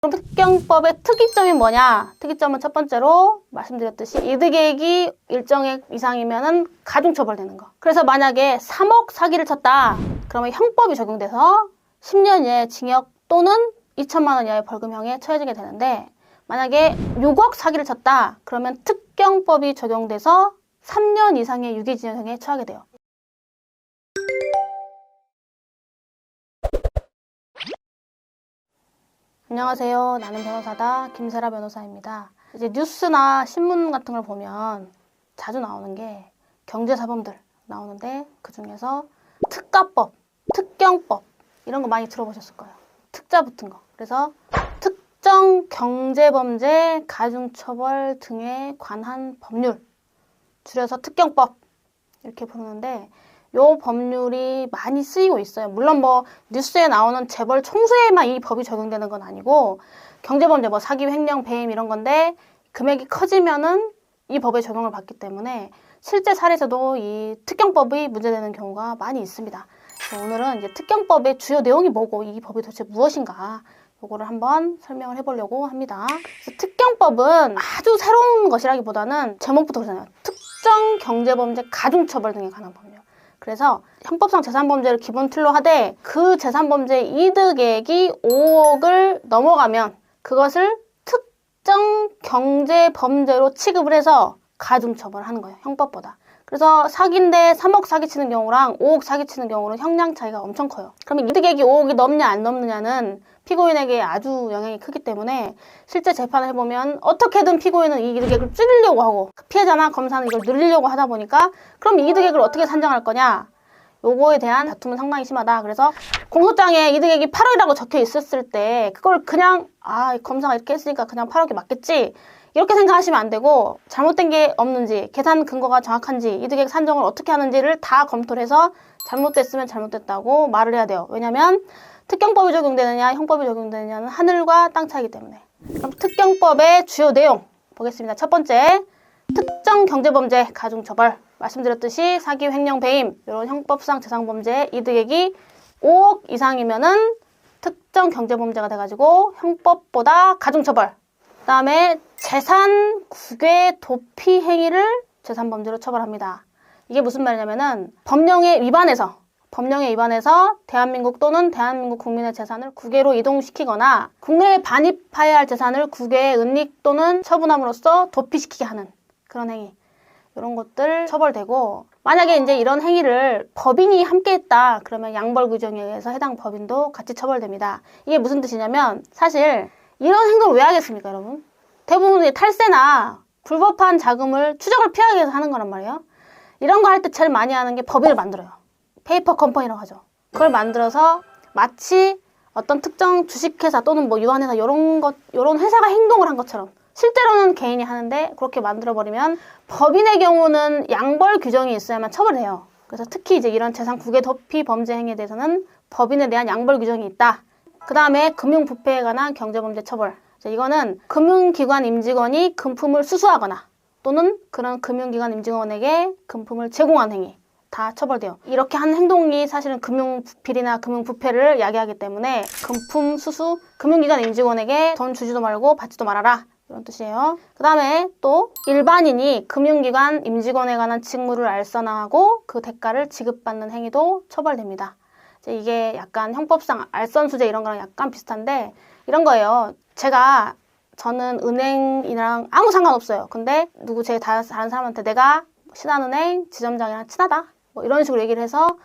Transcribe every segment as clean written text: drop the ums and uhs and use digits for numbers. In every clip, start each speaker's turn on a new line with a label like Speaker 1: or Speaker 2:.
Speaker 1: 그럼 특경법의 특이점이 뭐냐? 특이점은 첫 번째로 말씀드렸듯이 이득액이 일정액 이상이면은 가중처벌되는 거. 그래서 만약에 3억 사기를 쳤다. 그러면 형법이 적용돼서 10년 이하의 징역 또는 2천만 원 이하의 벌금형에 처해지게 되는데, 만약에 6억 사기를 쳤다. 그러면 특경법이 적용돼서 3년 이상의 유기징역형에 처하게 돼요. 안녕하세요. 나는 변호사다. 김세라 변호사입니다. 이제 뉴스나 신문 같은 걸 보면 자주 나오는 게 경제사범들 나오는데, 그 중에서 특가법, 특경법 이런 거 많이 들어보셨을 거예요. 특자 붙은 거. 그래서 특정 경제범죄 가중처벌 등에 관한 법률, 줄여서 특경법 이렇게 부르는데, 요 법률이 많이 쓰이고 있어요. 물론 뭐 뉴스에 나오는 재벌 총수에만 이 법이 적용되는 건 아니고, 경제범죄 뭐 사기, 횡령, 배임 이런 건데 금액이 커지면은 이 법에 적용을 받기 때문에 실제 사례에서도 이 특경법이 문제되는 경우가 많이 있습니다. 그래서 오늘은 이제 특경법의 주요 내용이 뭐고 이 법이 도대체 무엇인가, 요거를 한번 설명을 해보려고 합니다. 그래서 특경법은 아주 새로운 것이라기보다는 제목부터 그러잖아요. 특정 경제범죄 가중처벌 등에 관한 법률. 그래서 형법상 재산범죄를 기본 틀로 하되, 그 재산범죄 이득액이 5억을 넘어가면 그것을 특정 경제범죄로 취급을 해서 가중처벌하는 거예요. 형법보다. 그래서 사기인데 3억 사기치는 경우랑 5억 사기치는 경우는 형량 차이가 엄청 커요. 그러면 이득액이 5억이 넘냐 안 넘느냐는 피고인에게 아주 영향이 크기 때문에 실제 재판을 해보면 어떻게든 피고인은 이 이득액을 줄이려고 하고, 피해자나 검사는 이걸 늘리려고 하다 보니까 그럼 이 이득액을 어떻게 산정할 거냐, 요거에 대한 다툼은 상당히 심하다. 그래서 공소장에 이득액이 8억이라고 적혀 있었을 때 그걸 그냥 검사가 이렇게 했으니까 그냥 8억이 맞겠지 이렇게 생각하시면 안 되고, 잘못된 게 없는지, 계산 근거가 정확한지, 이득액 산정을 어떻게 하는지를 다 검토를 해서 잘못됐으면 잘못됐다고 말을 해야 돼요. 왜냐면 특경법이 적용되느냐 형법이 적용되느냐는 하늘과 땅 차이기 때문에. 그럼 특경법의 주요 내용 보겠습니다. 첫 번째, 특정 경제범죄 가중처벌. 말씀드렸듯이 사기, 횡령, 배임 이런 형법상 재산범죄 이득액이 5억 이상이면은 특정 경제범죄가 돼가지고 형법보다 가중처벌. 그 다음에 재산 국외 도피 행위를 재산범죄로 처벌합니다. 이게 무슨 말이냐면은 법령에 위반해서 대한민국 또는 대한민국 국민의 재산을 국외로 이동시키거나 국내에 반입해야 할 재산을 국외에 은닉 또는 처분함으로써 도피시키게 하는 그런 행위, 이런 것들 처벌되고, 만약에 이제 이런 행위를 법인이 함께 했다 그러면 양벌 규정에 의해서 해당 법인도 같이 처벌됩니다. 이게 무슨 뜻이냐면, 사실 이런 행동을 왜 하겠습니까, 여러분? 대부분 탈세나 불법한 자금을 추적을 피하기 위해서 하는 거란 말이에요. 이런 거 할 때 제일 많이 하는 게 법인을 만들어요. 페이퍼 컴퍼니라고 하죠. 그걸 만들어서 마치 어떤 특정 주식회사 또는 뭐 유한회사 요런 회사가 행동을 한 것처럼, 실제로는 개인이 하는데 그렇게 만들어버리면 법인의 경우는 양벌 규정이 있어야만 처벌해요. 그래서 특히 이제 이런 재산 국외 도피 범죄 행위에 대해서는 법인에 대한 양벌 규정이 있다. 그 다음에 금융부패에 관한 경제범죄 처벌. 이거는 금융기관 임직원이 금품을 수수하거나 또는 그런 금융기관 임직원에게 금품을 제공한 행위, 다 처벌돼요. 이렇게 한 행동이 사실은 금융비리나 금융부패를 야기하기 때문에 금품 수수, 금융기관 임직원에게 돈 주지도 말고 받지도 말아라, 이런 뜻이에요. 그 다음에 또 일반인이 금융기관 임직원에 관한 직무를 알선하고 그 대가를 지급받는 행위도 처벌됩니다. 이게 약간 형법상 알선수재 이런 거랑 약간 비슷한데 이런 거예요. 저는 은행이랑 아무 상관없어요. 근데 다른 사람한테 내가 신한은행 지점장이랑 친하다, 뭐 이런 식으로 얘기를 해서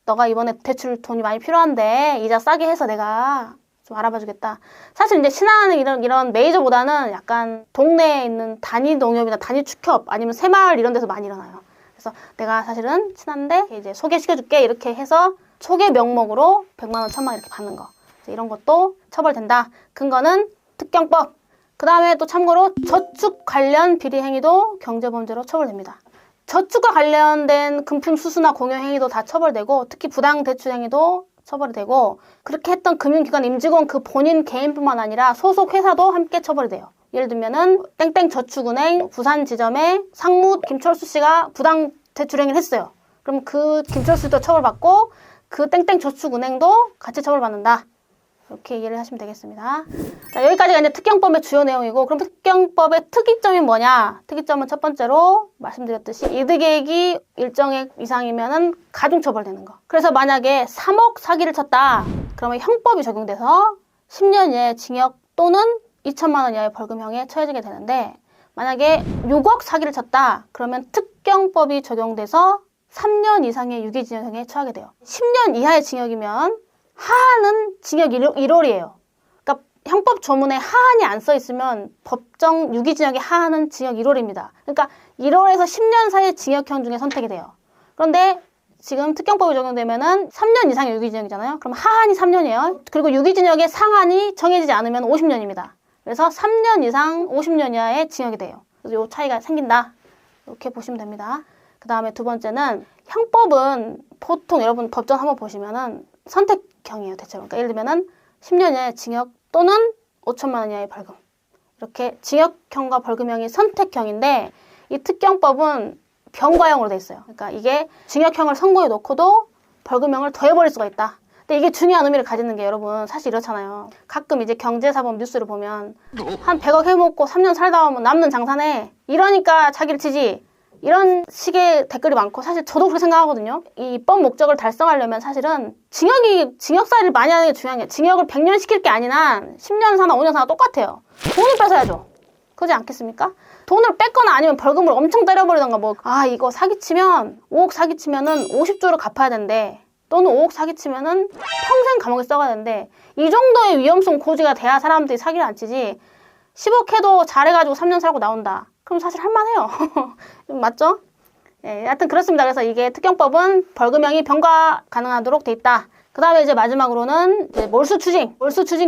Speaker 1: 너가 이번에 대출 돈이 많이 필요한데 이자 싸게 해서 내가 좀 알아봐 주겠다. 사실 이제 신한은행 이런 메이저보다는 약간 동네에 있는 단위 농협이나 단위 축협 아니면 새마을 이런 데서 많이 일어나요. 그래서 내가 사실은 친한데 이제 소개시켜줄게 이렇게 해서 소개 명목으로 100만 원, 1000만 원 이렇게 받는 거. 이런 것도 처벌된다. 근거는 특경법. 그 다음에 또 참고로 저축 관련 비리 행위도 경제범죄로 처벌됩니다. 저축과 관련된 금품 수수나 공여 행위도 다 처벌되고, 특히 부당 대출 행위도 처벌이 되고, 그렇게 했던 금융기관 임직원 그 본인 개인뿐만 아니라 소속 회사도 함께 처벌이 돼요. 예를 들면은 땡땡저축은행 부산지점의 상무 김철수 씨가 부당 대출 행위를 했어요. 그럼 그 김철수도 처벌받고 그 땡땡저축은행도 같이 처벌받는다. 이렇게 이해를 하시면 되겠습니다. 자, 여기까지가 이제 특경법의 주요 내용이고, 그럼 특경법의 특이점이 뭐냐? 특이점은 첫 번째로 말씀드렸듯이 이득액이 일정액 이상이면은 가중처벌되는 거. 그래서 만약에 3억 사기를 쳤다. 그러면 형법이 적용돼서 10년 이하의 징역 또는 2천만 원 이하의 벌금형에 처해지게 되는데, 만약에 6억 사기를 쳤다. 그러면 특경법이 적용돼서 3년 이상의 유기징역형에 처하게 돼요. 10년 이하의 징역이면 하한은 징역 1월이에요. 그러니까 형법 조문에 하한이 안 써 있으면 법정 유기징역의 하한은 징역 1월입니다. 그러니까 1월에서 10년 사이의 징역형 중에 선택이 돼요. 그런데 지금 특경법이 적용되면은 3년 이상의 유기징역이잖아요. 그럼 하한이 3년이에요. 그리고 유기징역의 상한이 정해지지 않으면 50년입니다. 그래서 3년 이상 50년 이하의 징역이 돼요. 그래서 이 차이가 생긴다. 이렇게 보시면 됩니다. 그 다음에 두 번째는 형법은 보통 여러분 법전 한번 보시면은 선택형이에요, 대체로. 그러니까 예를 들면은 10년 이하의 징역 또는 5천만 원 이하의 벌금. 이렇게 징역형과 벌금형이 선택형인데 이 특경법은 병과형으로 돼 있어요. 그러니까 이게 징역형을 선고해 놓고도 벌금형을 더해버릴 수가 있다. 근데 이게 중요한 의미를 가지는 게 여러분 사실 이렇잖아요. 가끔 이제 경제사범 뉴스를 보면 한 100억 해먹고 3년 살다 오면 남는 장사네. 이러니까 자기를 치지. 이런 식의 댓글이 많고 사실 저도 그렇게 생각하거든요. 이 입법 목적을 달성하려면 사실은 징역살이를 많이 하는 게 중요한 게 징역을 100년 시킬 게 아니라 10년 사나 5년 사나 똑같아요. 돈을 뺏어야죠. 그러지 않겠습니까? 돈을 뺏거나 아니면 벌금을 엄청 때려버리던가 뭐 이거 사기치면 5억 사기치면은 50조를 갚아야 된대. 또는 5억 사기치면은 평생 감옥에 썩어야 되는데 이 정도의 위험성 고지가 돼야 사람들이 사기를 안 치지 10억 해도 잘해가지고 3년 살고 나온다. 그럼 사실 할만해요. 맞죠? 예, 하여튼 그렇습니다. 그래서 이게 특경법은 벌금형이 병과 가능하도록 돼 있다. 그 다음에 이제 마지막으로는 이제 몰수 추징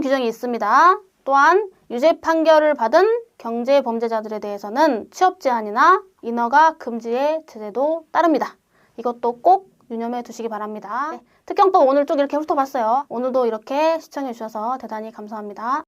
Speaker 1: 규정이 있습니다. 또한 유죄 판결을 받은 경제 범죄자들에 대해서는 취업 제한이나 인허가 금지의 제재도 따릅니다. 이것도 꼭 유념해 두시기 바랍니다. 네, 특경법 오늘 쭉 이렇게 훑어봤어요. 오늘도 이렇게 시청해 주셔서 대단히 감사합니다.